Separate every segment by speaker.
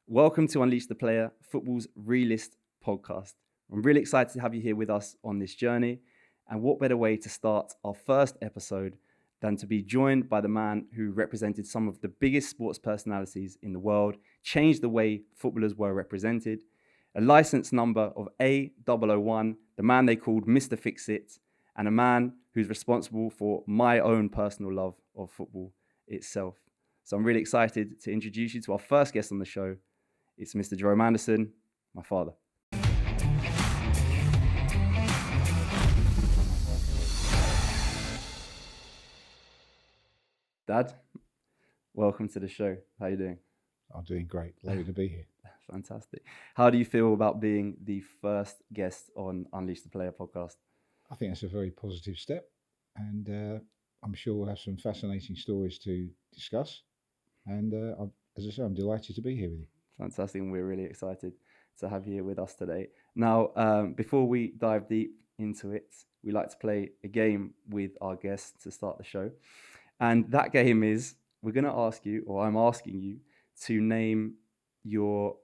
Speaker 1: Welcome to Unleash the Player, football's realist podcast. I'm really excited to have you here with us on this journey. And what better way to start our first episode than to be joined by the man who represented some of the biggest sports personalities in the world, changed the way footballers were represented, a license number of A001, the man they called Mr. Fix-It, and a man who's responsible for my own personal love of football itself. So I'm really excited to introduce you to our first guest on the show. It's Mr. Jerome Anderson, my father. Dad, welcome to the show. How are you doing?
Speaker 2: I'm doing great. Lovely to be here.
Speaker 1: Fantastic. How do you feel about being the first guest on Unleash the Player podcast?
Speaker 2: I think that's a very positive step, and I'm sure we'll have some fascinating stories to discuss. And as I say, I'm delighted to be here with you.
Speaker 1: Fantastic, and we're really excited to have you here with us today. Now, before we dive deep into it, we like to play a game with our guests to start the show. And that game is, we're going to ask you, or I'm asking you, to name your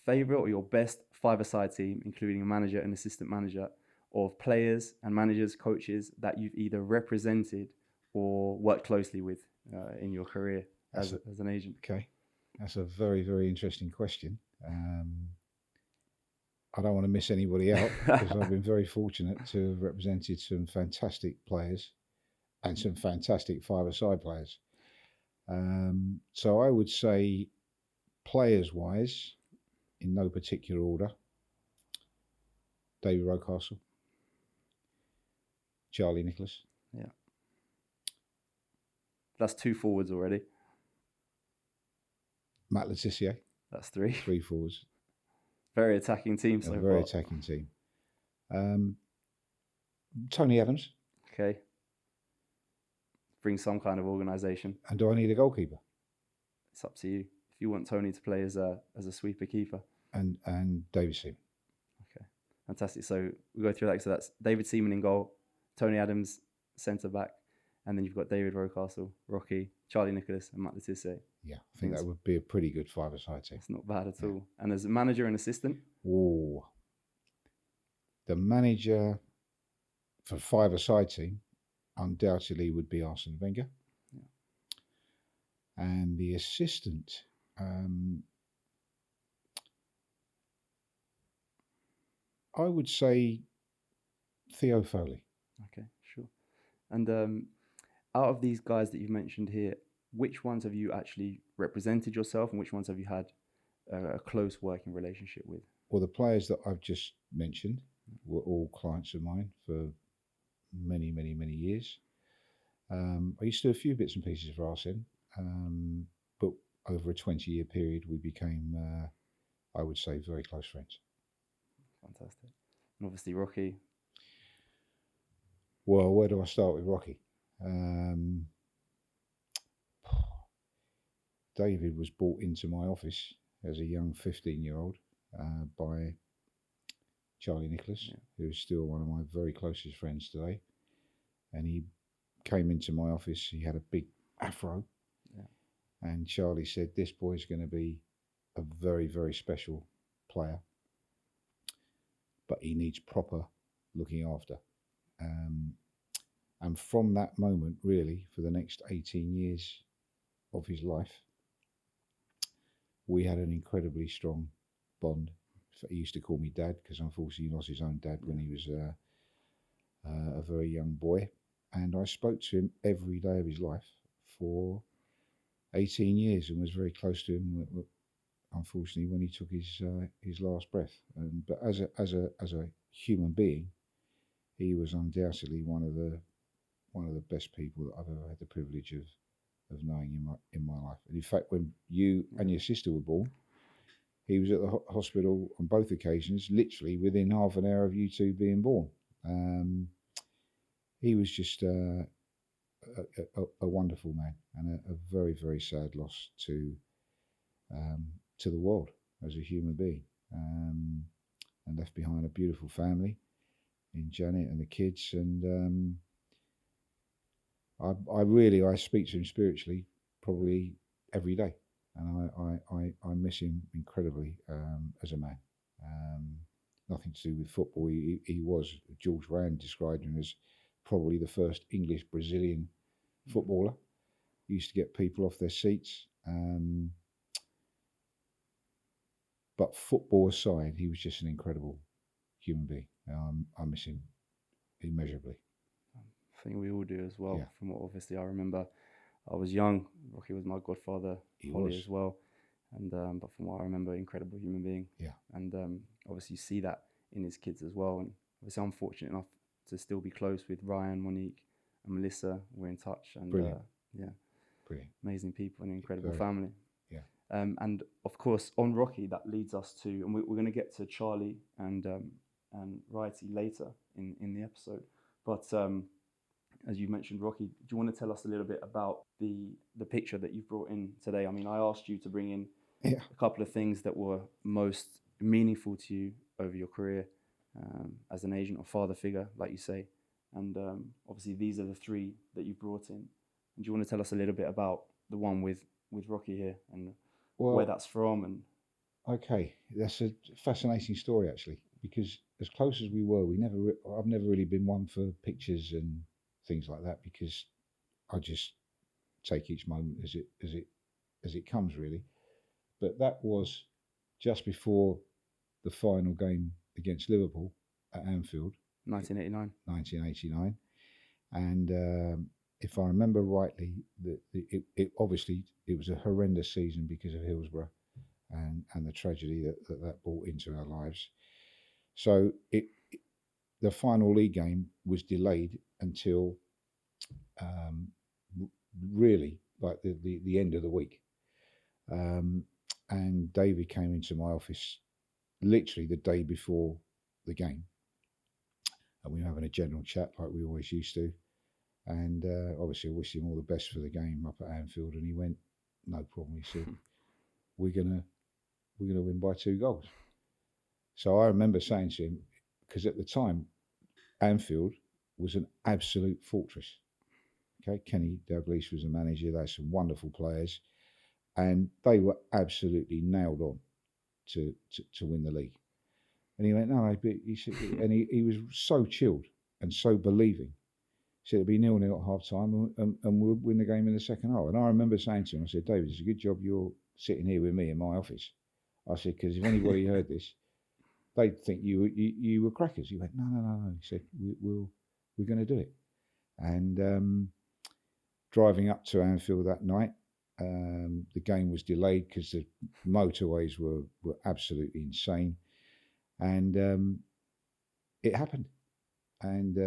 Speaker 1: favorite or your best five-a-side team, including a manager and assistant manager, of players and managers, coaches that you've either represented or worked closely with in your career as an agent.
Speaker 2: Okay, that's a very, very interesting question. I don't want to miss anybody out because I've been very fortunate to have represented some fantastic players and some fantastic five-a-side players. So I would say, players-wise, in no particular order, David Rocastle, Charlie Nicholas.
Speaker 1: Yeah. That's two forwards already.
Speaker 2: Matt Leckies.
Speaker 1: That's three.
Speaker 2: Three forwards.
Speaker 1: Very attacking team so far.
Speaker 2: Very attacking team. Tony Adams.
Speaker 1: Okay. Bring some kind of organisation.
Speaker 2: And do I need a goalkeeper?
Speaker 1: It's up to you. If you want Tony to play as a sweeper keeper.
Speaker 2: And David Seaman.
Speaker 1: Okay. Fantastic. So we go through that. So that's David Seaman in goal, Tony Adams centre back, and then you've got David Rocastle, Rocky, Charlie Nicholas, and Matt Leckies.
Speaker 2: Yeah, I think that would be a pretty good five-a-side team.
Speaker 1: It's not bad at all. And as a manager and assistant?
Speaker 2: Oh, the manager for five-a-side team undoubtedly would be Arsene Wenger.
Speaker 1: Yeah.
Speaker 2: And the assistant, I would say Theo Foley.
Speaker 1: Okay, sure. And out of these guys that you've mentioned here, which ones have you actually represented yourself and which ones have you had a close working relationship with?
Speaker 2: Well, the players that I've just mentioned were all clients of mine for many, many, many years. I used to do a few bits and pieces for Arsene, but over a 20-year period, we became, I would say, very close friends.
Speaker 1: Fantastic. And obviously, Rocky.
Speaker 2: Well, where do I start with Rocky? David was brought into my office as a young 15-year-old by Charlie Nicholas, who is still one of my very closest friends today. And he came into my office, he had a big afro. Yeah. And Charlie said, this boy's going to be a very, very special player, but he needs proper looking after. And from that moment, really, for the next 18 years of his life, we had an incredibly strong bond. He used to call me Dad because unfortunately he lost his own dad when he was a very young boy. And I spoke to him every day of his life for 18 years and was very close to him, unfortunately, when he took his last breath. But as a human being, he was undoubtedly one of the best people that I've ever had the privilege of knowing in my life. And in fact, when you and your sister were born, he was at the hospital on both occasions, literally within half an hour of you two being born. He was just a wonderful man and a very, very sad loss to the world as a human being, and left behind a beautiful family in Janet and the kids. And I speak to him spiritually probably every day. and I miss him incredibly as a man. Nothing to do with football. He was, George Rand described him as probably the first English Brazilian footballer. He used to get people off their seats. But football aside, he was just an incredible human being. I miss him immeasurably.
Speaker 1: I think we all do as well.
Speaker 2: Yeah.
Speaker 1: From what obviously I remember, I was young. Rocky was my godfather.
Speaker 2: He
Speaker 1: Holly
Speaker 2: was.
Speaker 1: as well. And but from what I remember, incredible human being.
Speaker 2: Yeah.
Speaker 1: And obviously you see that in his kids as well. And obviously I'm fortunate enough to still be close with Ryan, Monique, and Melissa. We're in touch. And
Speaker 2: Brilliant.
Speaker 1: Brilliant. Amazing people and an incredible
Speaker 2: Very.
Speaker 1: family.
Speaker 2: Yeah.
Speaker 1: And of course, on Rocky, that leads us to, and we're going to get to Charlie and Righty later in the episode. But as you mentioned, Rocky, do you want to tell us a little bit about the picture that you've brought in today? I mean, I asked you to bring in a couple of things that were most meaningful to you over your career as an agent or father figure, like you say. And obviously, these are the three that you brought in. And do you want to tell us a little bit about the one with Rocky here and where that's from? And
Speaker 2: okay, that's a fascinating story actually, because as close as we were, I've never really been one for pictures and things like that, because I just take each moment as it comes really. But that was just before the final game against Liverpool at Anfield,
Speaker 1: 1989.
Speaker 2: And if I remember rightly, it obviously it was a horrendous season because of Hillsborough and the tragedy that brought into our lives. So the final league game was delayed until really like the end of the week. And David came into my office literally the day before the game, and we were having a general chat like we always used to. And obviously I wished him all the best for the game up at Anfield, and he went, no problem. He said, we're gonna win by 2 goals. So I remember saying to him, because at the time Anfield was an absolute fortress. Okay, Kenny Dalglish was the manager. They had some wonderful players, and they were absolutely nailed on to win the league. And he went, no, but he said, and he was so chilled and so believing. He said it'll be 0-0 at half time, and we'll win the game in the second half. And I remember saying to him, I said, David, it's a good job you're sitting here with me in my office. I said, because if anybody heard this, they'd think you were crackers. He went, no. He said, we're going to do it. And driving up to Anfield that night, the game was delayed because the motorways were absolutely insane, and it happened. And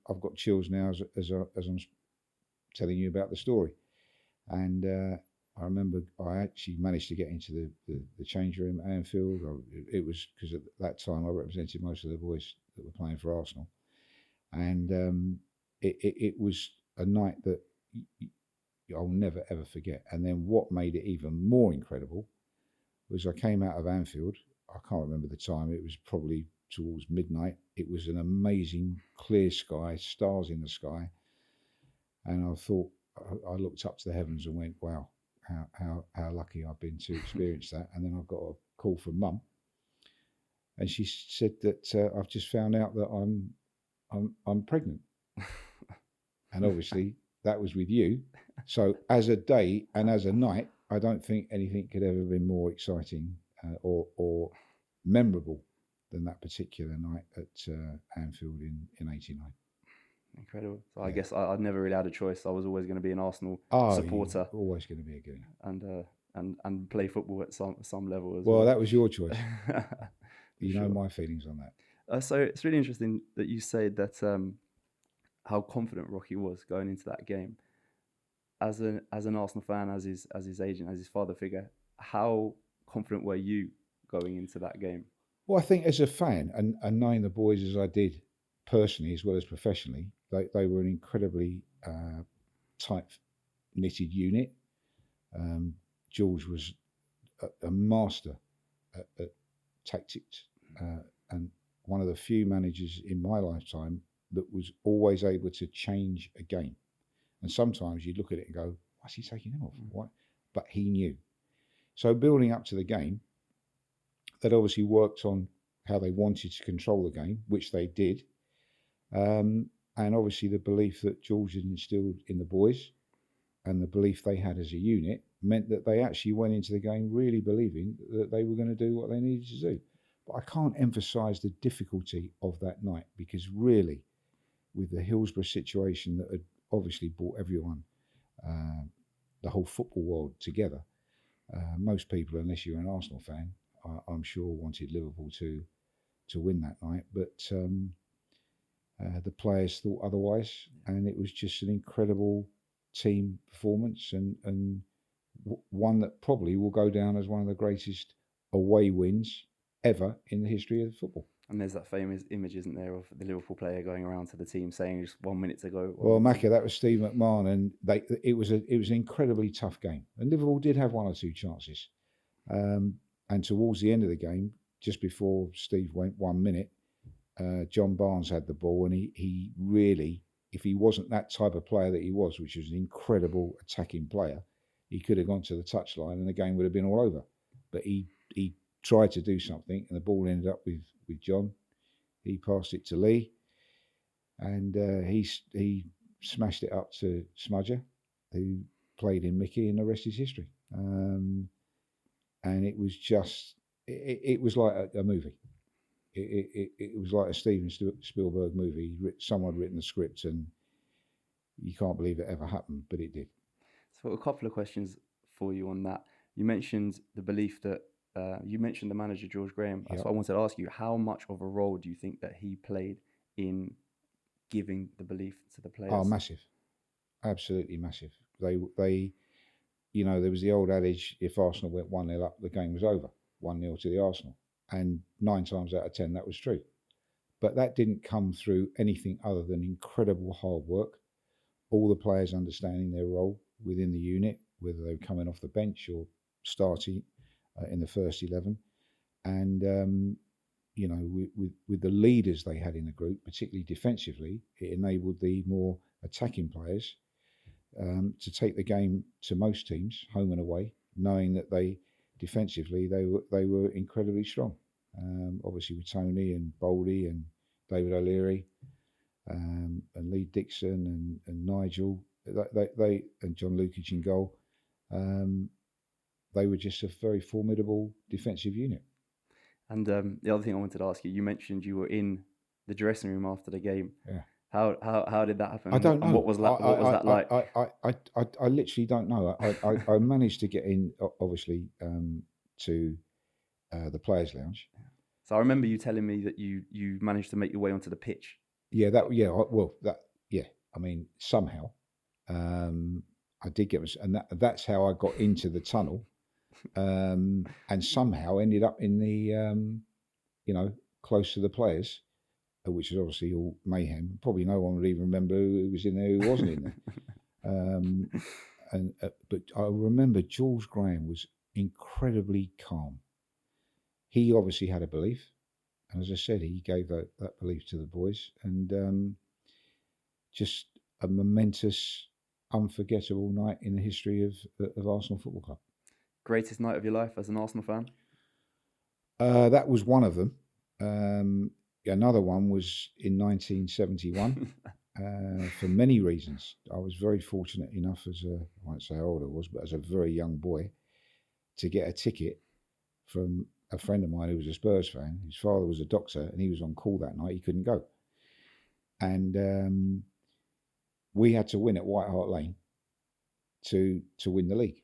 Speaker 2: I've got chills now as I'm telling you about the story. And I remember I actually managed to get into the change room at Anfield. It was because at that time I represented most of the boys that were playing for Arsenal, and it was a night that I'll never ever forget. And then what made it even more incredible was I came out of Anfield. I can't remember the time. It was probably towards midnight. It was an amazing clear sky, stars in the sky, and I thought, I looked up to the heavens and went, wow, how lucky I've been to experience that. And then I got a call from Mum, and she said that I've just found out that I'm pregnant. And obviously that was with you. So as a day and as a night, I don't think anything could ever have been more exciting or memorable than that particular night at Anfield in '89.
Speaker 1: Incredible. So I guess I'd never really had a choice. I was always going to be an Arsenal supporter.
Speaker 2: Always going to be a gooner.
Speaker 1: And play football at some level as
Speaker 2: well.
Speaker 1: Well,
Speaker 2: that was your choice. You know
Speaker 1: sure.
Speaker 2: my feelings on that.
Speaker 1: So it's really interesting that you say that how confident Rocky was going into that game. As an Arsenal fan, as his agent, as his father figure, how confident were you going into that game?
Speaker 2: Well, I think as a fan and knowing the boys as I did personally as well as professionally, they were an incredibly tight-knitted unit. George was a master at tactics, and one of the few managers in my lifetime that was always able to change a game. And sometimes you look at it and go, why's he taking him off? Why? But he knew. So building up to the game, they'd obviously worked on how they wanted to control the game, which they did. And obviously the belief that George had instilled in the boys and the belief they had as a unit meant that they actually went into the game really believing that they were going to do what they needed to do. But I can't emphasise the difficulty of that night, because really, with the Hillsborough situation that had obviously brought everyone, the whole football world together, most people, unless you're an Arsenal fan, I'm sure wanted Liverpool to win that night. But the players thought otherwise, and it was just an incredible team performance, and one that probably will go down as one of the greatest away wins ever in the history of football.
Speaker 1: And there's that famous image, isn't there, of the Liverpool player going around to the team saying just 1 minute to go.
Speaker 2: Well, Macca, that was Steve McMahon, and it was an incredibly tough game. And Liverpool did have one or two chances. And towards the end of the game, just before Steve went 1 minute, John Barnes had the ball, and he really, if he wasn't that type of player that he was, which was an incredible attacking player, he could have gone to the touchline and the game would have been all over. But he tried to do something, and the ball ended up with John. He passed it to Lee, and he smashed it up to Smudger, who played in Mickey, and the rest is history. And it was just, it was like a movie. It was like a Steven Spielberg movie. Someone had written the script, and you can't believe it ever happened, but it did.
Speaker 1: So a couple of questions for you on that. You mentioned the belief that, you mentioned the manager, George Graham. That's what I wanted to ask you. How much of a role do you think that he played in giving the belief to the players?
Speaker 2: Oh, massive. Absolutely massive. They, you know, there was the old adage, if Arsenal went 1-0 up, the game was over. 1-0 to the Arsenal. And 9 times out of 10, that was true. But that didn't come through anything other than incredible hard work, all the players understanding their role within the unit, whether they were coming off the bench or starting in the first 11. And, you know, with the leaders they had in the group, particularly defensively, it enabled the more attacking players to take the game to most teams, home and away, knowing that defensively they were incredibly strong. Obviously with Tony and Boldy and David O'Leary and Lee Dixon and Nigel, they and John Lukic in goal, they were just a very formidable defensive unit.
Speaker 1: And the other thing I wanted to ask you, you mentioned you were in the dressing room after the game.
Speaker 2: Yeah.
Speaker 1: How did that happen?
Speaker 2: I don't know.
Speaker 1: And what was that like?
Speaker 2: I literally don't know. I managed to get in, obviously, to the players' lounge.
Speaker 1: So I remember you telling me that you managed to make your way onto the pitch.
Speaker 2: Yeah, I mean, somehow, I did get, and that's how I got into the tunnel, and somehow ended up in the, you know, close to the players, which is obviously all mayhem. Probably no one would even remember who was in there, who wasn't in there. But I remember George Graham was incredibly calm. He obviously had a belief, and as I said, he gave that belief to the boys, and just a momentous, unforgettable night in the history of Arsenal Football Club.
Speaker 1: Greatest night of your life as an Arsenal fan?
Speaker 2: That was one of them. Another one was in 1971. For many reasons. I was very fortunate enough I won't say how old I was, but as a very young boy, to get a ticket from a friend of mine who was a Spurs fan. His father was a doctor, and he was on call that night. He couldn't go. And we had to win at White Hart Lane to win the league.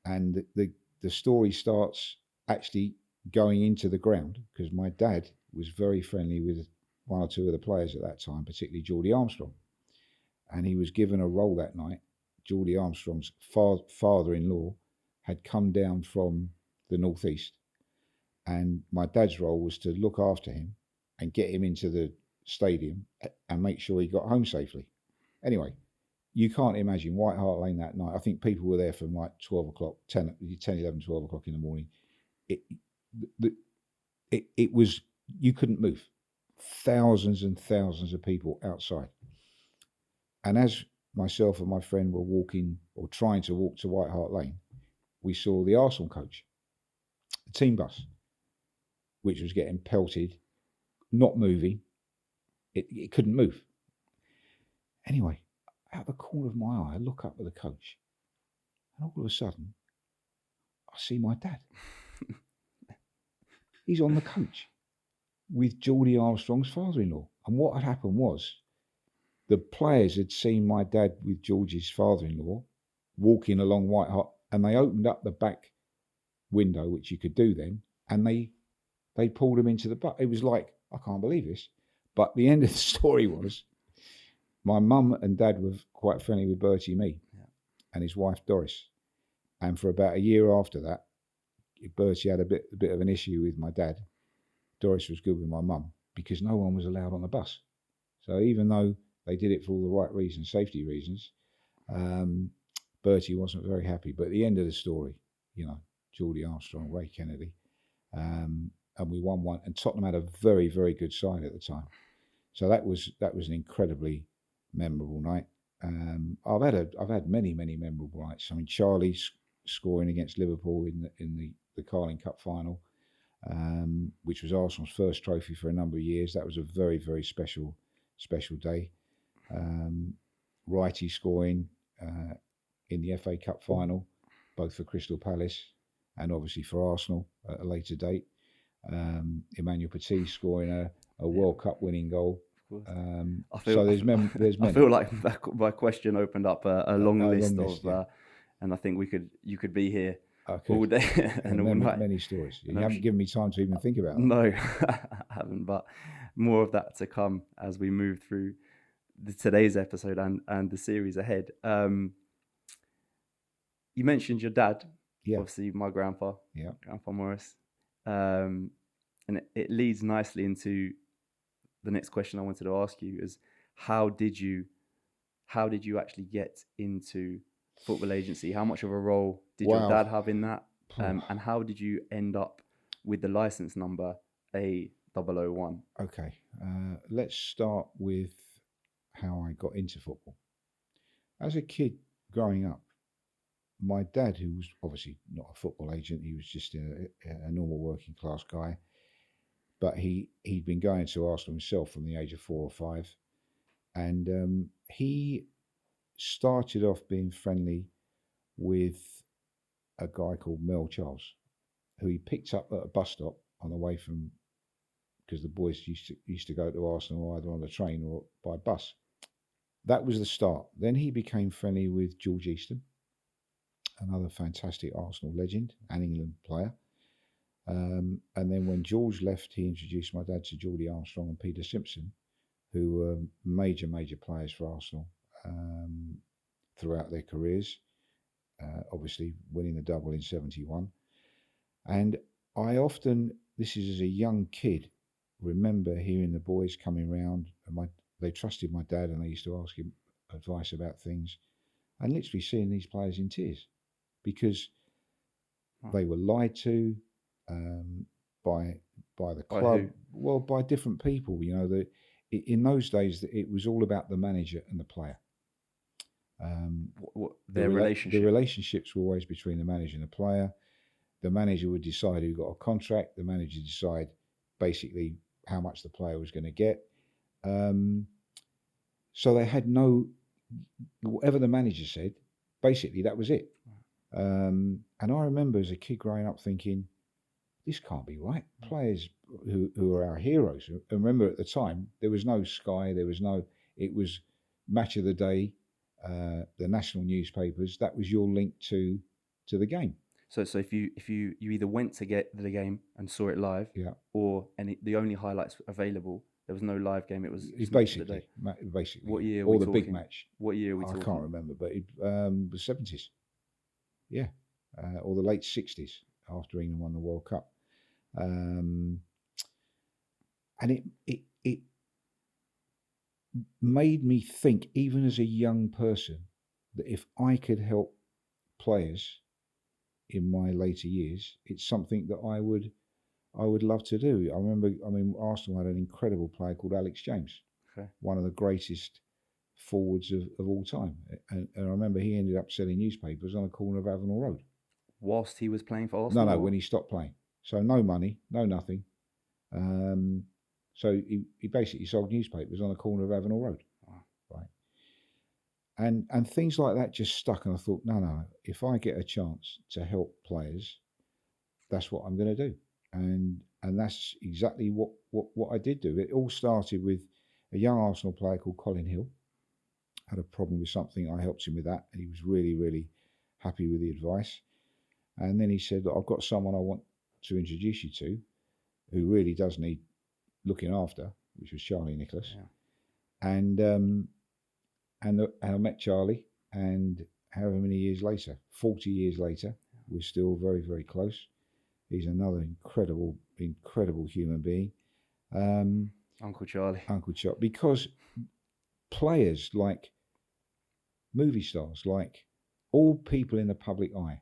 Speaker 2: And the story starts actually going into the ground, because my dad was very friendly with one or two of the players at that time, particularly Bertie Armstrong. And he was given a role that night. Bertie Armstrong's father-in-law had come down from the northeast, and my dad's role was to look after him and get him into the stadium and make sure he got home safely. Anyway, you can't imagine White Hart Lane that night. I think people were there from like 12 o'clock, 10, 11, 12 o'clock in the morning. It was, you couldn't move. Thousands and thousands of people outside. And as myself and my friend were walking, or trying to walk to White Hart Lane, we saw the Arsenal coach, the team bus, which was getting pelted, not moving. It couldn't move. Anyway, out of the corner of my eye, I look up at the coach, and all of a sudden, I see my dad. He's on the coach with Bertie Armstrong's father-in-law. And what had happened was the players had seen my dad with George's father-in-law walking along White Hart, and they opened up the back window, which you could do then, and they pulled him into the bus. It was like, I can't believe this. But the end of the story was my mum and dad were quite friendly with Bertie and his wife Doris. And for about a year after that, Bertie had a bit of an issue with my dad. Doris was good with my mum because no one was allowed on the bus. So even though they did it for all the right reasons, safety reasons, Bertie wasn't very happy. But at the end of the story, Bertie Armstrong, Ray Kennedy, and we won one. And Tottenham had a very, very good side at the time. So that was an incredibly memorable night. I've had many, many memorable nights. I mean, Charlie scoring against Liverpool in the Carling Cup final, which was Arsenal's first trophy for a number of years. That was a very, very special day. Wrighty scoring in the FA Cup final, both for Crystal Palace and obviously for Arsenal at a later date. Emmanuel Petit scoring a World Cup winning goal. There's many.
Speaker 1: I feel like my question opened up a long list of, and I think you could be here all day and all night.
Speaker 2: Many stories. You haven't given me time to even think about them.
Speaker 1: No, I haven't. But more of that to come as we move through today's episode and the series ahead. You mentioned your dad. Yeah. Obviously, my grandpa.
Speaker 2: Yeah.
Speaker 1: Grandpa Morris. And it leads nicely into the next question I wanted to ask you is how did you actually get into football agency? How much of a role did your dad have in that? And how did you end up with the license number A001?
Speaker 2: Okay, let's start with how I got into football. As a kid growing up, my dad, who was obviously not a football agent, he was just a normal working class guy, but he'd been going to Arsenal himself from the age of 4 or 5, and he started off being friendly with a guy called Mel Charles, who he picked up at a bus stop on the way from, because the boys used to go to Arsenal either on the train or by bus. That was the start. Then he became friendly with George Easton, another fantastic Arsenal legend, an England player. And then when George left, he introduced my dad to Bertie Armstrong and Peter Simpson, who were major players for Arsenal throughout their careers, obviously winning the double in 71. And I often, this is as a young kid, remember hearing the boys coming round, and they trusted my dad and they used to ask him advice about things, and literally seeing these players in tears because they were lied to by the club, by different people. In those days, it was all about the manager and the player. The relationships were always between the manager and the player. The manager would decide who got a contract. The manager would decide basically how much the player was going to get. So they had whatever the manager said, basically that was it. And I remember as a kid growing up thinking, this can't be right. Players who are our heroes. And remember at the time, there was no Sky, it was Match of the Day, the national newspapers. That was your link to the game.
Speaker 1: So if you either went to get the game and saw it live, or the only highlights available, there was no live game. It was
Speaker 2: basically.
Speaker 1: What year?
Speaker 2: Or the big match.
Speaker 1: What year are we talking?
Speaker 2: I can't remember, but the 70s. Yeah, or the late 60s after England won the World Cup, and it made me think, even as a young person, that if I could help players in my later years, it's something that I would love to do. I remember, Arsenal had an incredible player called Alex James, one of the greatest forwards of all time. And I remember he ended up selling newspapers on the corner of Avenel Road.
Speaker 1: whilst he was playing for
Speaker 2: No,
Speaker 1: Arsenal?
Speaker 2: no, when he stopped playing. So no money, no nothing. So he basically sold newspapers on the corner of Avenel Road.
Speaker 1: Wow.
Speaker 2: Right. And things like that just stuck. And I thought, no, if I get a chance to help players, that's what I'm going to do. And that's exactly what I did do. It all started with a young Arsenal player called Colin Hill. Had a problem with something. I helped him with that. And he was really, really happy with the advice. And then he said, I've got someone I want to introduce you to who really does need looking after, which was Charlie Nicholas.
Speaker 1: Yeah.
Speaker 2: And I met Charlie, and however many years later, 40 years later, we're still very, very close. He's another incredible human being.
Speaker 1: Uncle Charlie.
Speaker 2: Uncle Charlie. Because players like movie stars, like all people in the public eye,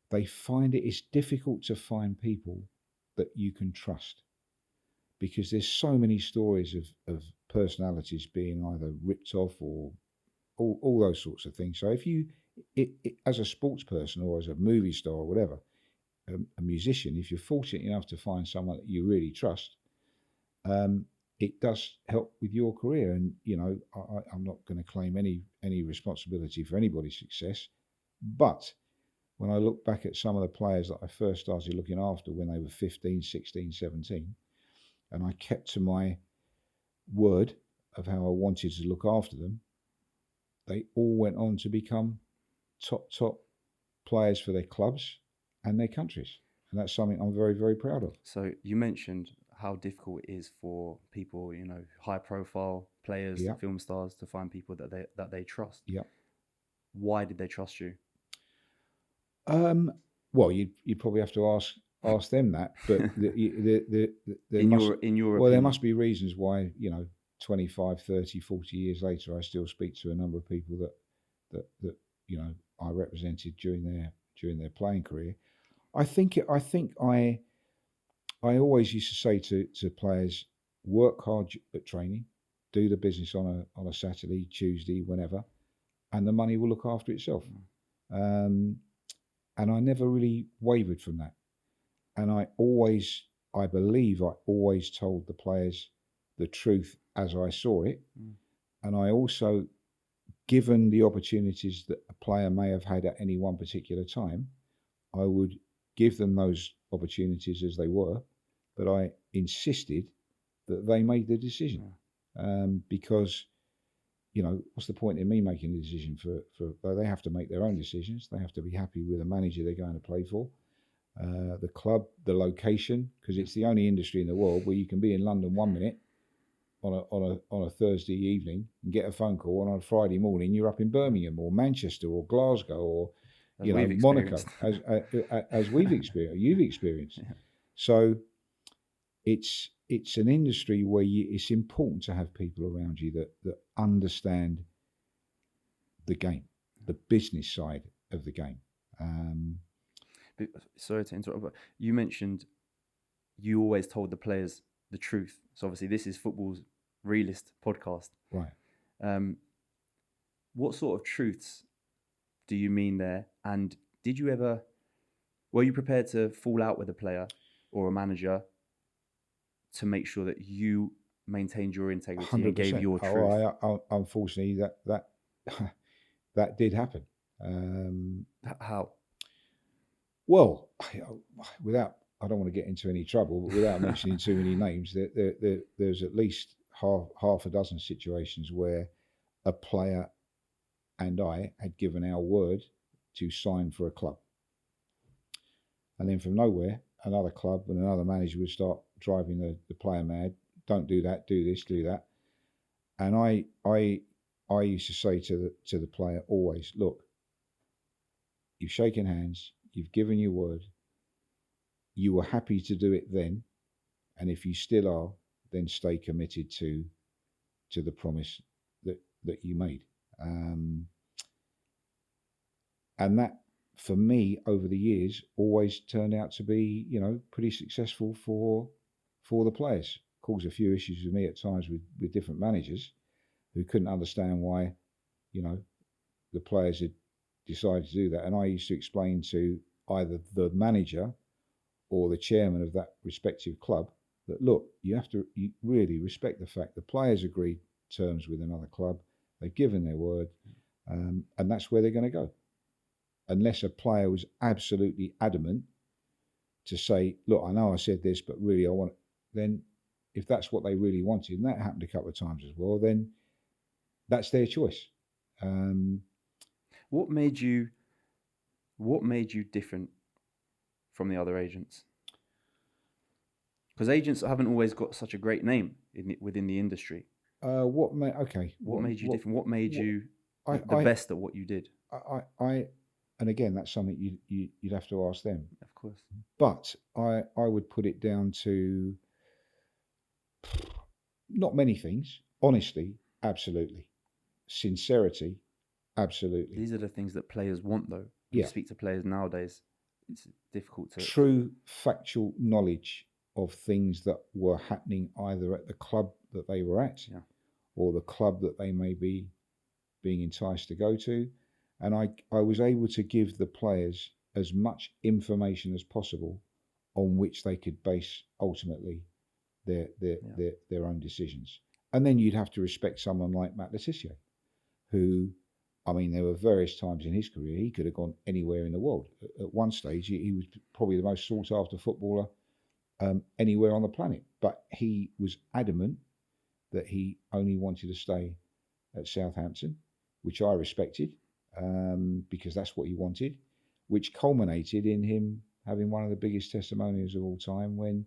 Speaker 2: they find it's difficult to find people that you can trust, because there's so many stories of personalities being either ripped off or all those sorts of things. So if you, as a sports person or as a movie star or whatever, a musician, if you're fortunate enough to find someone that you really trust, it does help with your career. And, I'm not going to claim any responsibility for anybody's success, but when I look back at some of the players that I first started looking after when they were 15, 16, 17, and I kept to my word of how I wanted to look after them, they all went on to become top players for their clubs and their countries. And that's something I'm very, very proud of.
Speaker 1: So you mentioned how difficult it is for people, high profile players,
Speaker 2: Yeah.
Speaker 1: film stars, to find people that they trust.
Speaker 2: Yeah.
Speaker 1: Why did they trust you?
Speaker 2: Well, you'd probably have to ask them that, but
Speaker 1: in your opinion,
Speaker 2: there must be reasons why 25, 30, 40 years later I still speak to a number of people that I represented during their playing career. I think I always used to say to players, work hard at training, do the business on a Saturday, Tuesday, whenever, and the money will look after itself. And I never really wavered from that. And I believe I always told the players the truth as I saw it. And I also, given the opportunities that a player may have had at any one particular time, I would give them those opportunities as they were, but I insisted that they made the decision. Because what's the point in me making the decision for they have to make their own decisions. They have to be happy with the manager they're going to play for, the club, the location, because it's the only industry in the world where you can be in London 1 minute on a Thursday evening and get a phone call, and on a Friday morning you're up in Birmingham or Manchester or Glasgow or Monaco, as we've experienced, you've experienced. Yeah. So it's an industry where it's important to have people around you that understand the game, the business side of the game.
Speaker 1: Sorry to interrupt, but you mentioned you always told the players the truth. So obviously this is football's realist podcast.
Speaker 2: Right.
Speaker 1: What sort of truths do you mean there? And were you prepared to fall out with a player or a manager to make sure that you maintained your integrity 100%. And gave your truth?
Speaker 2: Unfortunately, that did happen.
Speaker 1: How?
Speaker 2: Well, I don't want to get into any trouble, but without mentioning too many names, there's at least half a dozen situations where a player and I had given our word to sign for a club. And then from nowhere, another club and another manager would start driving the player mad. Don't do that, do this, do that. And I used to say to the player always, look, you've shaken hands, you've given your word, you were happy to do it then, and if you still are, then stay committed to the promise that you made. And that, for me, over the years, always turned out to be, pretty successful for the players. Caused a few issues with me at times with different managers who couldn't understand why, the players had decided to do that. And I used to explain to either the manager or the chairman of that respective club that, look, you really respect the fact the players agreed terms with another club, they've given their word, and that's where they're going to go. Unless a player was absolutely adamant to say, look, I know I said this, but really I want it, then if that's what they really wanted, and that happened a couple of times as well, then that's their choice.
Speaker 1: What made you different from the other agents? Because agents haven't always got such a great name within the industry.
Speaker 2: What made you
Speaker 1: different? What made you the best at what you did?
Speaker 2: And again, that's something you'd have to ask them.
Speaker 1: Of course.
Speaker 2: But I would put it down to not many things. Honesty, absolutely. Sincerity, absolutely.
Speaker 1: These are the things that players want, though. When you speak to players nowadays, it's difficult to...
Speaker 2: True factual knowledge of things that were happening either at the club that they were at or the club that they may be being enticed to go to. And I was able to give the players as much information as possible on which they could base ultimately their own decisions. And then you'd have to respect someone like Matt Leckie, who, I mean, there were various times in his career he could have gone anywhere in the world. At one stage, he was probably the most sought after footballer anywhere on the planet. But he was adamant that he only wanted to stay at Southampton, which I respected. Because that's what he wanted, which culminated in him having one of the biggest testimonials of all time when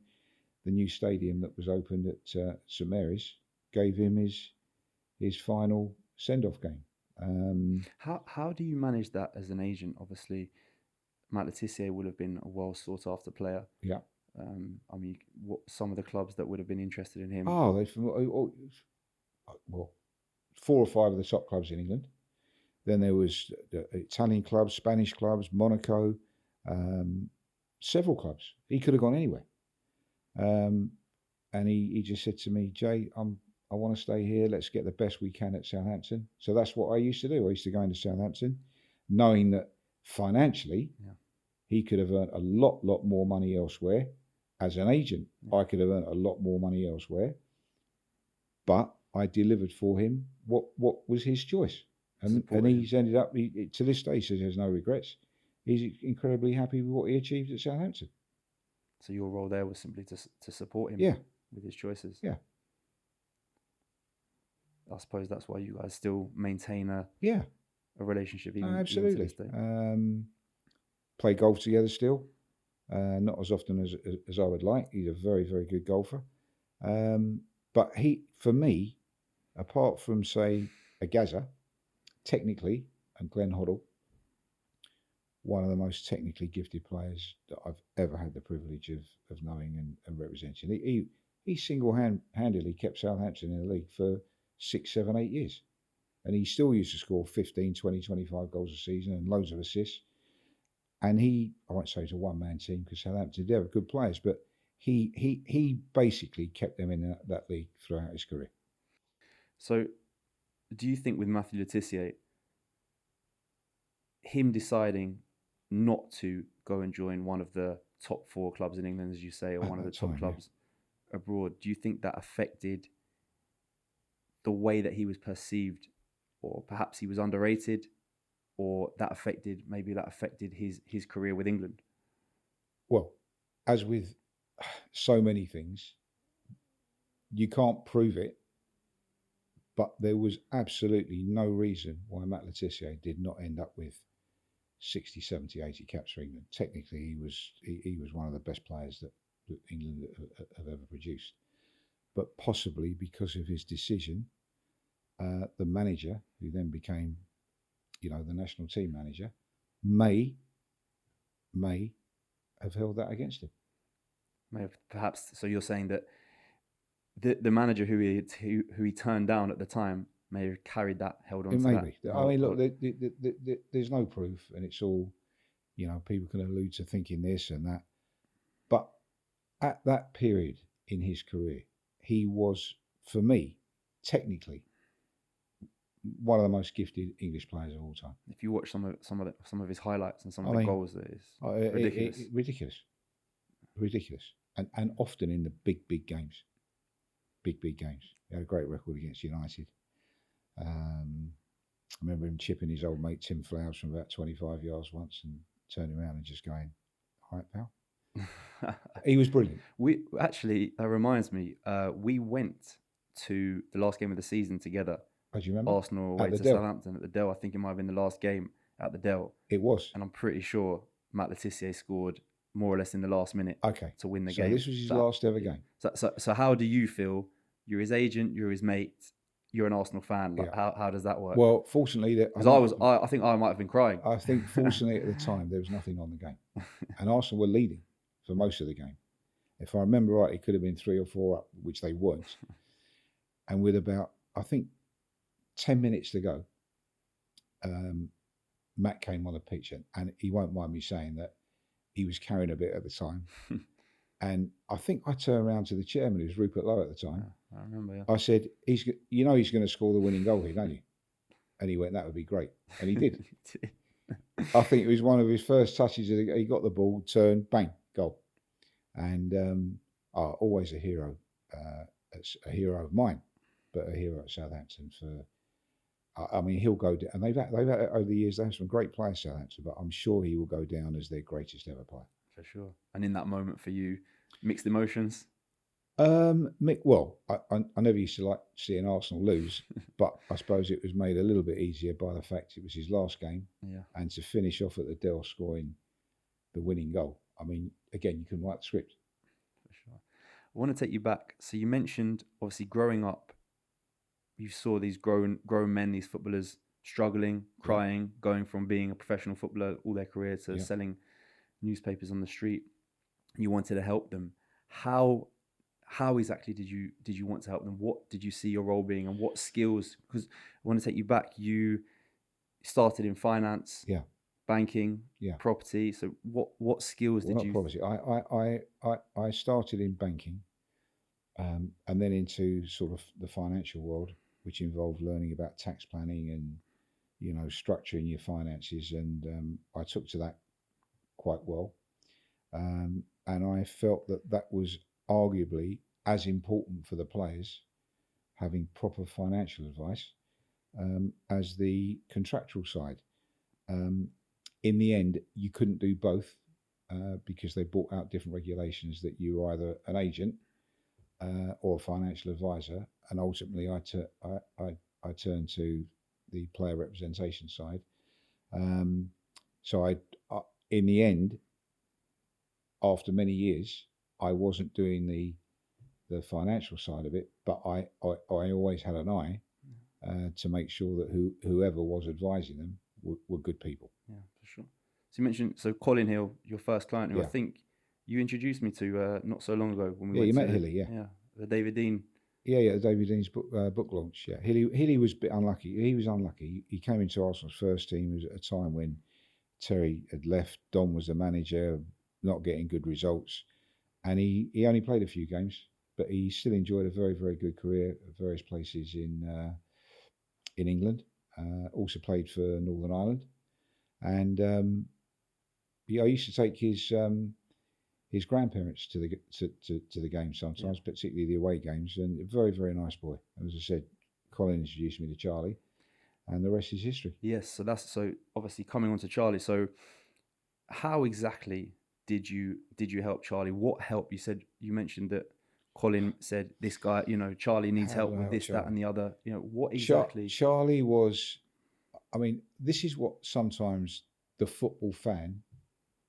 Speaker 2: the new stadium that was opened at St Mary's gave him his final send-off game.
Speaker 1: How do you manage that as an agent? Obviously, Matt Leckie would have been a well sought after player.
Speaker 2: Yeah.
Speaker 1: I mean, what some of the clubs that would have been interested in him?
Speaker 2: Well, 4 or 5 of the top clubs in England. Then there was the Italian clubs, Spanish clubs, Monaco, several clubs. He could have gone anywhere. And he just said to me, Jay, I want to stay here. Let's get the best we can at Southampton. So that's what I used to do. I used to go into Southampton, knowing that financially he could have earned a lot more money elsewhere. As an agent, I could have earned a lot more money elsewhere. But I delivered for him what was his choice. And he's ended up, to this day, he says he has no regrets. He's incredibly happy with what he achieved at Southampton.
Speaker 1: So your role there was simply to support him with his choices?
Speaker 2: Yeah.
Speaker 1: I suppose that's why you guys still maintain a relationship even
Speaker 2: absolutely.
Speaker 1: Even to this day.
Speaker 2: Play golf together still. Not as often as I would like. He's a very, very good golfer. But for me, apart from, say, a Gaza, technically, and Glenn Hoddle, one of the most technically gifted players that I've ever had the privilege of knowing and representing. He single-handedly kept Southampton in the league for 6, 7, 8 years. And he still used to score 15, 20, 25 goals a season and loads of assists. And I won't say it's a one-man team because Southampton did have good players, but he basically kept them in that league throughout his career.
Speaker 1: So do you think with Mathew Leckie, him deciding not to go and join one of the top 4 clubs in England, as you say, or one of the top clubs abroad, do you think that affected the way that he was perceived, or perhaps he was underrated, or that affected his career with England?
Speaker 2: Well, as with so many things, you can't prove it, but there was absolutely no reason why Matt Leckie did not end up with 60, 70, 80 caps for England. Technically, he was one of the best players that England have ever produced. But possibly because of his decision, the manager, who then became, the national team manager, may have held that against him.
Speaker 1: May have, perhaps. So you're saying that the manager who he turned down at the time may have carried that, held on to that.
Speaker 2: Maybe. I mean, look, there's no proof, and it's all, people can allude to thinking this and that. But at that period in his career, he was, for me, technically, one of the most gifted English players of all time.
Speaker 1: If you watch some of his highlights and some of
Speaker 2: I
Speaker 1: the
Speaker 2: mean,
Speaker 1: goals, it's ridiculous.
Speaker 2: Ridiculous. And often in the big games. Big games. He had a great record against United. I remember him chipping his old mate Tim Flowers from about 25 yards once and turning around and just going, "All right, pal." He was brilliant.
Speaker 1: We actually, that reminds me, we went to the last game of the season together.
Speaker 2: Oh, do you remember?
Speaker 1: Arsenal away to Southampton at the Dell. I think it might have been the last game at the Dell.
Speaker 2: It was.
Speaker 1: And I'm pretty sure Matt Leckies scored more or less in the last minute to win the game.
Speaker 2: So this was his last ever game.
Speaker 1: So how do you feel? You're his agent, you're his mate, you're an Arsenal fan. Like, how does that work?
Speaker 2: Well, fortunately,
Speaker 1: because I think I might have been crying.
Speaker 2: I think fortunately at the time there was nothing on the game, and Arsenal were leading for most of the game. If I remember right, it could have been 3 or 4 up, which they weren't. And with about, I think, 10 minutes to go, Matt came on the pitch, and he won't mind me saying that he was carrying a bit at the time. And I think I turned around to the chairman, who was Rupert Lowe at the time.
Speaker 1: Yeah, I remember. Yeah.
Speaker 2: I said, he's going to score the winning goal here, don't you? And he went, "That would be great." And he did. I think it was one of his first touches. He got the ball, turned, bang, goal. And always a hero of mine, but a hero at Southampton for. I mean, he'll go down, and they've had over the years. They have some great players, Southampton, but I'm sure he will go down as their greatest ever player.
Speaker 1: For sure. And in that moment for you, mixed emotions.
Speaker 2: Well, I never used to like seeing Arsenal lose, but I suppose it was made a little bit easier by the fact it was his last game, and to finish off at the Dell scoring the winning goal. I mean, again, you can write the script.
Speaker 1: For sure. I want to take you back. So you mentioned, obviously, growing up, you saw these grown men, these footballers struggling, crying, going from being a professional footballer all their career to selling newspapers on the street. You wanted to help them. How exactly did you want to help them? What did you see your role being, and what skills? Because I want to take you back. You started in finance, banking, property. So what skills did you?
Speaker 2: Property. I started in banking, and then into sort of the financial world, which involved learning about tax planning and structuring your finances, and I took to that quite well, and I felt that was arguably as important for the players having proper financial advice as the contractual side. In the end, you couldn't do both because they brought out different regulations that you were either an agent or a financial advisor, and ultimately I turned to the player representation side. So I in the end, after many years, I wasn't doing the financial side of it, but I always had an eye to make sure that whoever was advising them were good people.
Speaker 1: Yeah, for sure. So you mentioned, Colin Hill, your first client, who I think you introduced me to not so long ago when we went
Speaker 2: you
Speaker 1: to
Speaker 2: met Hilly,
Speaker 1: the David Dean.
Speaker 2: Yeah, David Dean's book launch. Yeah, Hilly was a bit unlucky. He was unlucky. He came into Arsenal's first team at a time when Terry had left. Don was the manager, not getting good results, and he only played a few games, but he still enjoyed a very, very good career at various places in England. Also played for Northern Ireland, and I used to take his grandparents to the game sometimes, particularly the away games, and a very, very nice boy. And as I said, Colin introduced me to Charlie, and the rest is history.
Speaker 1: Yes, so obviously coming on to Charlie. So how exactly did you help Charlie? What help? You mentioned that Colin said, this guy, Charlie needs help with this, that, and the other. What exactly?
Speaker 2: Charlie was, I mean, this is what sometimes the football fan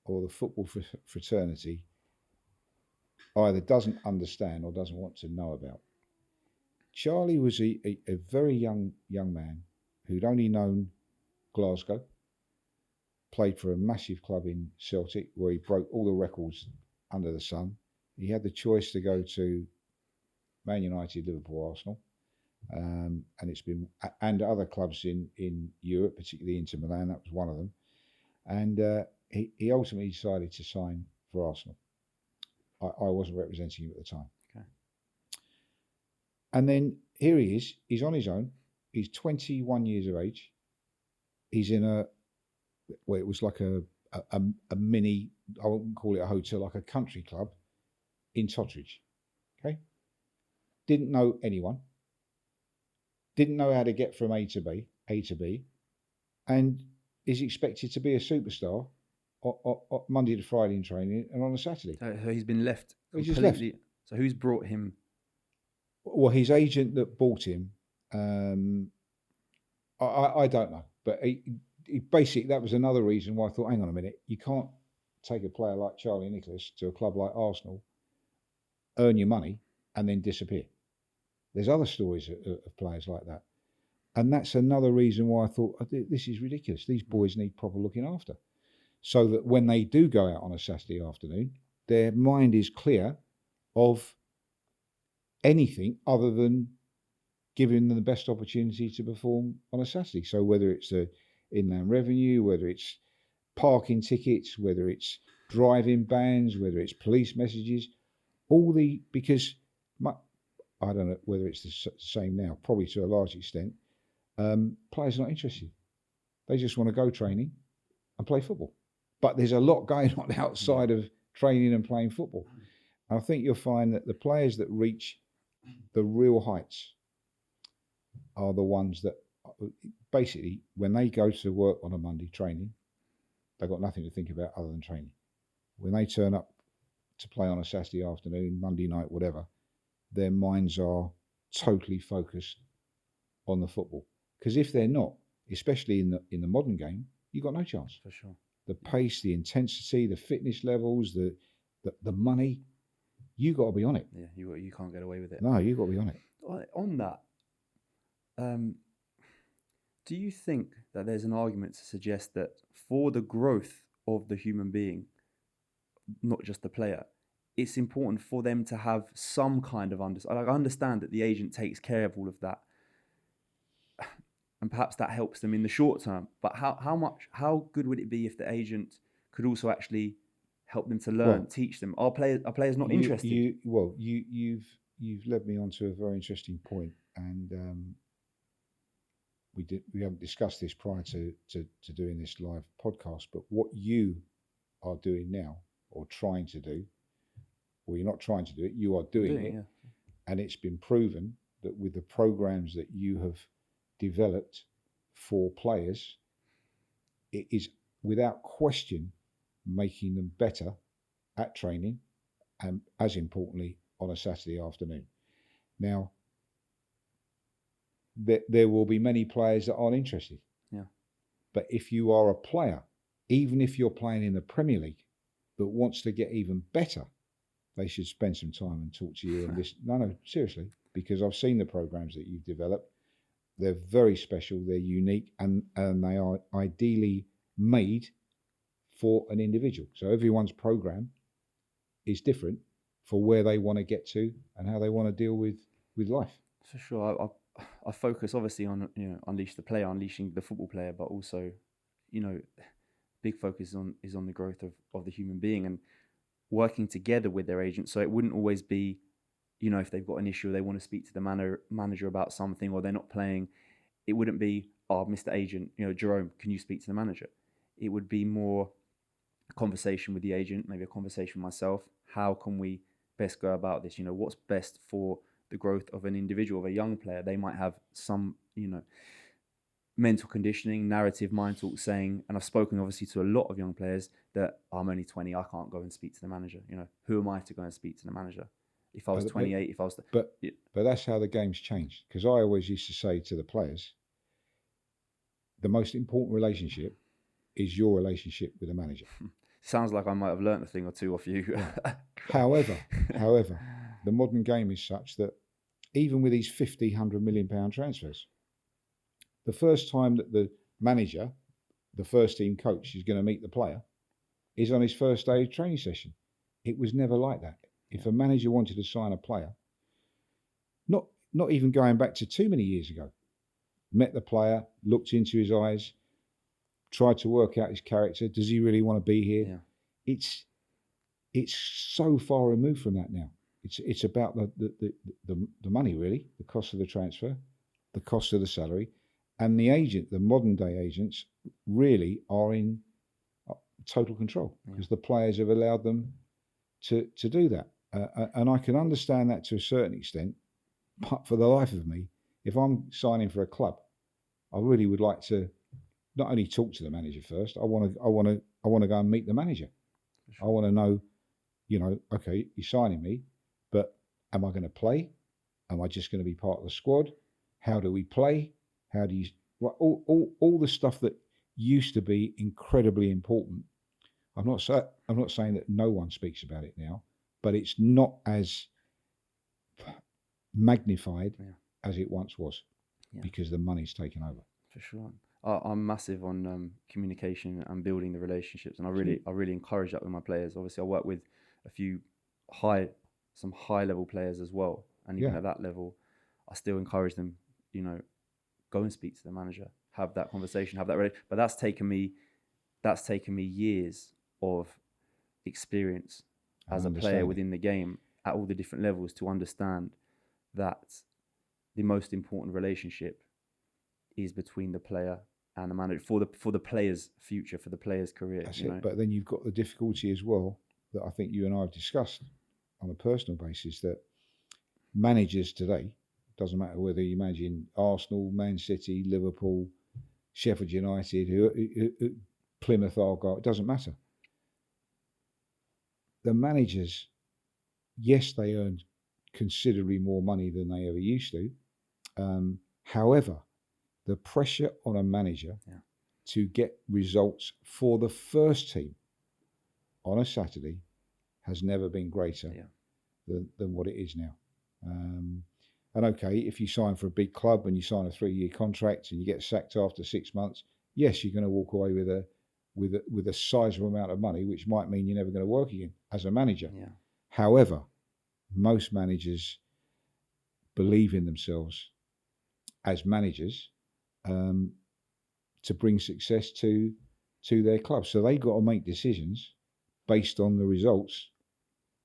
Speaker 2: or the football fraternity either doesn't understand or doesn't want to know about. Charlie was a very young man who'd only known Glasgow, played for a massive club in Celtic where he broke all the records under the sun. He had the choice to go to Man United, Liverpool, Arsenal, and other clubs in Europe, particularly Inter Milan. That was one of them, and he ultimately decided to sign for Arsenal. I wasn't representing him at the time.
Speaker 1: Okay.
Speaker 2: And then here he is. He's on his own. He's 21 years of age. He's in it was like a mini, I wouldn't call it a hotel, like a country club in Totteridge. Okay. Didn't know anyone. Didn't know how to get from A to B, and is expected to be a superstar on Monday to Friday in training and on a Saturday.
Speaker 1: So he's been left
Speaker 2: He's just
Speaker 1: completely.
Speaker 2: left.
Speaker 1: So who's brought him?
Speaker 2: Well, his agent that bought him, I don't know, but he basically, that was another reason why I thought, hang on a minute, you can't take a player like Charlie Nicholas to a club like Arsenal, earn your money, and then disappear. There's other stories of players like that. And that's another reason why I thought, this is ridiculous. These boys need proper looking after. So that when they do go out on a Saturday afternoon, their mind is clear of anything other than giving them the best opportunity to perform on a Saturday. So whether it's the inland revenue, whether it's parking tickets, whether it's driving bans, whether it's police messages, because I don't know whether it's the same now, probably to a large extent, players are not interested. They just want to go training and play football. But there's a lot going on outside of training and playing football. And I think you'll find that the players that reach the real heights are the ones that basically, when they go to work on a Monday training, they've got nothing to think about other than training. When they turn up to play on a Saturday afternoon, Monday night, whatever, their minds are totally focused on the football. Because if they're not, especially in the modern game, you've got no chance.
Speaker 1: For sure.
Speaker 2: The pace, the intensity, the fitness levels, the money, you got to be on it.
Speaker 1: Yeah, you can't get away with it.
Speaker 2: No, you got to be on it.
Speaker 1: On that, do you think that there's an argument to suggest that for the growth of the human being, not just the player, it's important for them to have some kind of understanding? I understand that the agent takes care of all of that, and perhaps that helps them in the short term. But how good would it be if the agent could also actually help them to learn, teach them? Are players not interested?
Speaker 2: You've led me on to a very interesting point, and we haven't discussed this prior to doing this live podcast. But what you are doing now, or trying to do, or you're not trying to do it, you are doing it, yeah. And it's been proven that with the programs that you have developed for players, it is without question making them better at training, and as importantly on a Saturday afternoon. Now, there will be many players that aren't interested.
Speaker 1: Yeah.
Speaker 2: But if you are a player, even if you're playing in the Premier League, that wants to get even better, they should spend some time and talk to you. And no, seriously, because I've seen the programs that you've developed. They're very special, they're unique, and they are ideally made for an individual. So everyone's program is different for where they want to get to and how they want to deal with life.
Speaker 1: For sure. I focus obviously on unleash the player, unleashing the football player, but also, big focus is on the growth of the human being and working together with their agent. So it wouldn't always be, if they've got an issue, or they want to speak to the manager about something, or they're not playing, it wouldn't be, Mr. Agent, Jerome, can you speak to the manager? It would be more a conversation with the agent, maybe a conversation with myself. How can we best go about this? What's best for the growth of an individual, of a young player? They might have some, mental conditioning, narrative mind talk saying, and I've spoken obviously to a lot of young players that I'm only 20, I can't go and speak to the manager. Who am I to go and speak to the manager? If I was 28, if I was...
Speaker 2: But that's how the game's changed. Because I always used to say to the players, the most important relationship is your relationship with the manager.
Speaker 1: Sounds like I might have learnt a thing or two off you.
Speaker 2: Yeah. However, the modern game is such that even with these 50, £100 million transfers, the first time that the manager, the first team coach, is going to meet the player is on his first day of training session. It was never like that. If a manager wanted to sign a player, not even going back to too many years ago, met the player, looked into his eyes, tried to work out his character. Does he really want to be here? Yeah. It's so far removed from that now. It's about the money, really, the cost of the transfer, the cost of the salary, and the modern day agents really are in total control because the players have allowed them to do that. And I can understand that to a certain extent, but for the life of me, if I'm signing for a club, I really would like to not only talk to the manager first. I want to go and meet the manager. Sure. I want to know, okay, you're signing me, but am I going to play? Am I just going to be part of the squad? How do we play? How do you all the stuff that used to be incredibly important? I'm not saying that no one speaks about it now, but it's not as magnified as it once was because the money's taken over.
Speaker 1: For sure. I'm massive on communication and building the relationships, and I really encourage that with my players. Obviously, I work with some high level players as well, and even at that level, I still encourage them. Go and speak to the manager, have that conversation, have that ready. But that's taken me years of experience as a player within the game at all the different levels to understand that the most important relationship is between the player and the manager for the player's future, for the player's career.
Speaker 2: That's it. But then you've got the difficulty as well that I think you and I have discussed on a personal basis, that managers today, doesn't matter whether you're managing Arsenal, Man City, Liverpool, Sheffield United, Plymouth Argyle, it doesn't matter. The managers, yes, they earn considerably more money than they ever used to. However, the pressure on a manager to get results for the first team on a Saturday has never been greater than what it is now. And okay, if you sign for a big club and you sign a 3-year contract and you get sacked after 6 months, yes, you're going to walk away with a sizable amount of money, which might mean you're never going to work again as a manager. Yeah. However, most managers believe in themselves as managers to bring success to their club. So they've got to make decisions based on the results,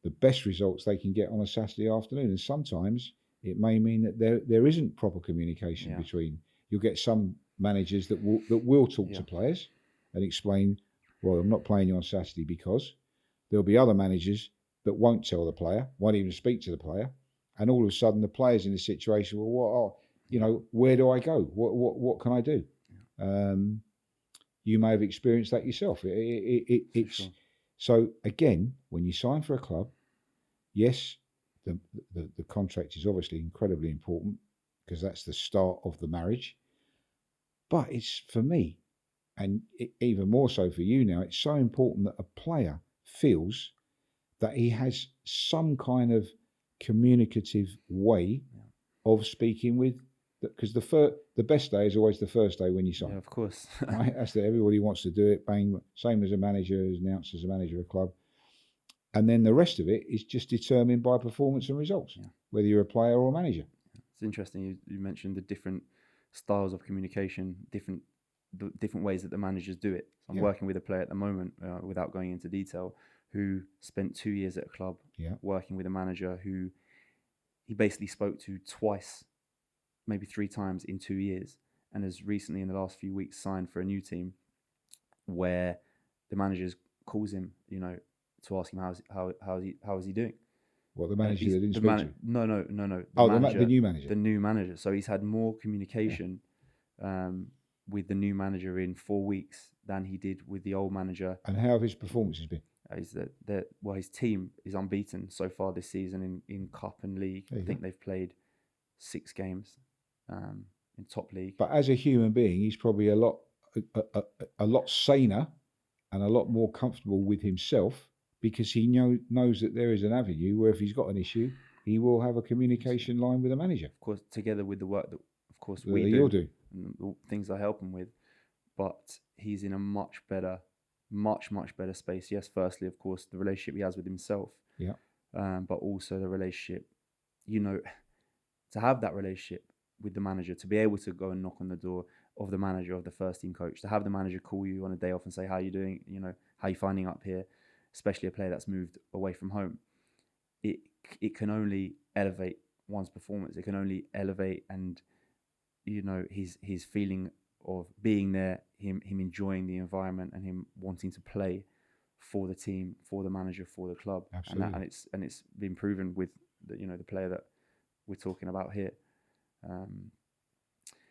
Speaker 2: the best results they can get on a Saturday afternoon. And sometimes it may mean that there isn't proper communication between. You'll get some managers that will talk to players and explain, well, I'm not playing you on Saturday because. There'll be other managers that won't tell the player, won't even speak to the player, and all of a sudden the player's in a situation, well, where do I go? What can I do? You may have experienced that yourself. It's sure. So again, when you sign for a club, yes, the contract is obviously incredibly important because that's the start of the marriage. But it's, for me, and even more so for you now, it's so important that a player feels that he has some kind of communicative way of speaking with, because the best day is always the first day when you sign.
Speaker 1: Yeah, of course.
Speaker 2: Right? That's that. Everybody wants to do it. Bang. Same as a manager is announced as a manager of a club. And then the rest of it is just determined by performance and results, whether you're a player or a manager.
Speaker 1: It's interesting. You mentioned the different styles of communication, different ways that the managers do it. So I'm working with a player at the moment, without going into detail, who spent 2 years at a club working with a manager who he basically spoke to twice, maybe 3 times in 2 years, and has recently in the last few weeks signed for a new team where the manager calls him, to ask him how is he doing.
Speaker 2: Well, the manager that didn't speak to?
Speaker 1: No.
Speaker 2: The new manager.
Speaker 1: The new manager. So he's had more communication with the new manager in 4 weeks than he did with the old manager.
Speaker 2: And how have his performances been?
Speaker 1: His team is unbeaten so far this season in Cup and League. I think they've played 6 games in top league.
Speaker 2: But as a human being, he's probably a lot saner and a lot more comfortable with himself, because he knows that there is an avenue where if he's got an issue, he will have a communication line with a manager.
Speaker 1: Of course, together with the work that, of course,
Speaker 2: you'll do.
Speaker 1: And the things I help him with. But he's in a much better space. Yes, firstly, of course, the relationship he has with himself.
Speaker 2: Yeah.
Speaker 1: But also the relationship, to have that relationship with the manager, to be able to go and knock on the door of the manager, of the first team coach, to have the manager call you on a day off and say, how are you doing? How are you finding up here? Especially a player that's moved away from home. It can only elevate one's performance. It can only elevate and you know, his feeling of being there, him enjoying the environment, and him wanting to play for the team, for the manager, for the club.
Speaker 2: Absolutely.
Speaker 1: And it's been proven with the, you know, the player that we're talking about here.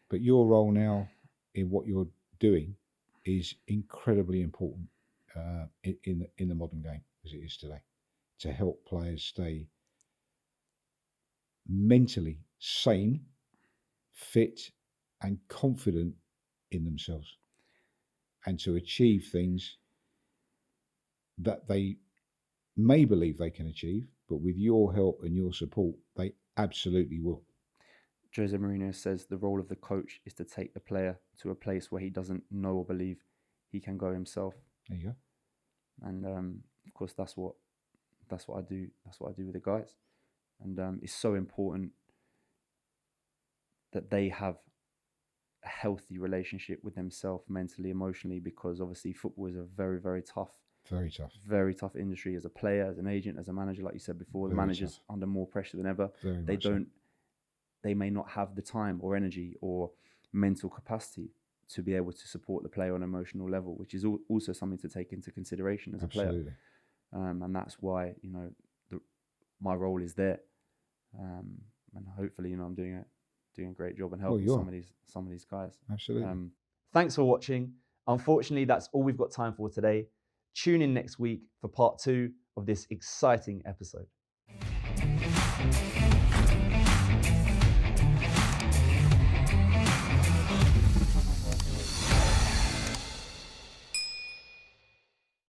Speaker 2: But your role now in what you're doing is incredibly important in the modern game as it is today, to help players stay mentally sane, fit, and confident in themselves, and to achieve things that they may believe they can achieve, but with your help and your support, they absolutely will.
Speaker 1: Jose Mourinho says the role of the coach is to take the player to a place where he doesn't know or believe he can go himself.
Speaker 2: There you go.
Speaker 1: And of course, that's what I do. That's what I do with the guys. And it's so important that they have a healthy relationship with themselves, mentally, emotionally, because obviously football is a very, very tough industry. As a player, as an agent, as a manager, like you said before, the manager's under more pressure than ever. They may not have the time or energy or mental capacity to be able to support the player on an emotional level, which is also something to take into consideration as a player. And that's why, you know, my role is there. And hopefully, you know, I'm doing a great job and helping some of these guys.
Speaker 2: Absolutely.
Speaker 1: Thanks for watching. Unfortunately, that's all we've got time for today. Tune in next week for part 2 of this exciting episode.